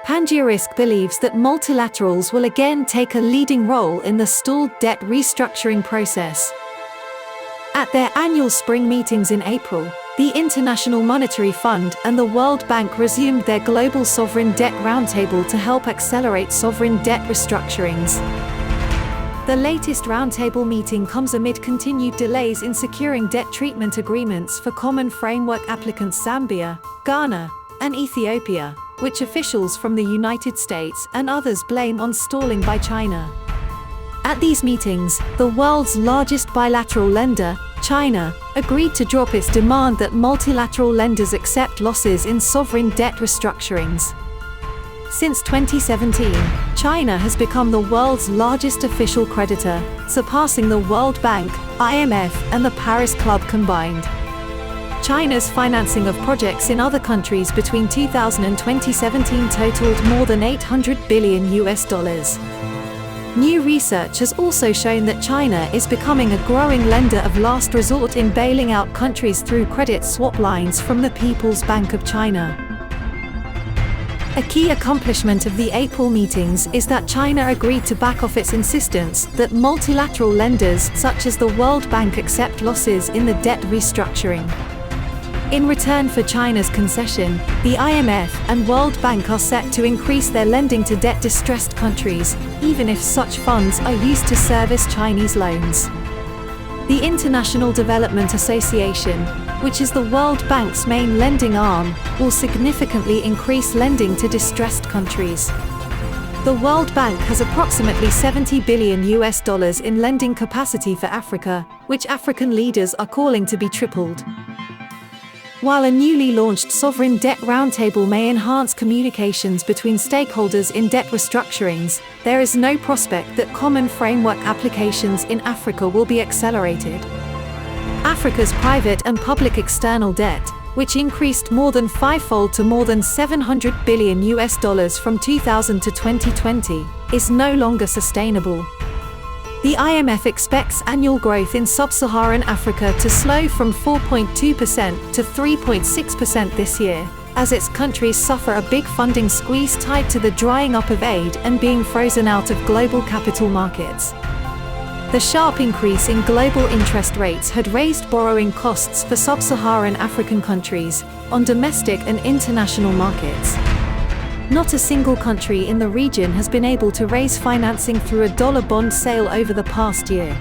PANGEA-RISK believes that multilaterals will again take a leading role in the stalled debt restructuring process. At their annual spring meetings in April, the International Monetary Fund and the World Bank resumed their global sovereign debt roundtable to help accelerate sovereign debt restructurings. The latest roundtable meeting comes amid continued delays in securing debt treatment agreements for common framework applicants Zambia, Ghana, and Ethiopia, which officials from the United States and others blame on stalling by China. At these meetings, the world's largest bilateral lender, China, agreed to drop its demand that multilateral lenders accept losses in sovereign debt restructurings. Since 2017, China has become the world's largest official creditor, surpassing the World Bank, IMF, and the Paris Club combined. China's financing of projects in other countries between 2000 and 2017 totaled more than $800 billion. New research has also shown that China is becoming a growing lender of last resort in bailing out countries through credit swap lines from the People's Bank of China. A key accomplishment of the April meetings is that China agreed to back off its insistence that multilateral lenders such as the World Bank accept losses in the debt restructuring. In return for China's concession, the IMF and World Bank are set to increase their lending to debt-distressed countries, even if such funds are used to service Chinese loans. The International Development Association, which is the World Bank's main lending arm, will significantly increase lending to distressed countries. The World Bank has approximately $70 billion in lending capacity for Africa, which African leaders are calling to be tripled. While a newly launched sovereign debt roundtable may enhance communications between stakeholders in debt restructurings, there is no prospect that common framework applications in Africa will be accelerated. Africa's private and public external debt, which increased more than fivefold to more than $700 billion from 2000 to 2020, is no longer sustainable. The IMF expects annual growth in sub-Saharan Africa to slow from 4.2% to 3.6% this year, as its countries suffer a big funding squeeze tied to the drying up of aid and being frozen out of global capital markets. The sharp increase in global interest rates had raised borrowing costs for sub-Saharan African countries on domestic and international markets. Not a single country in the region has been able to raise financing through a dollar bond sale over the past year.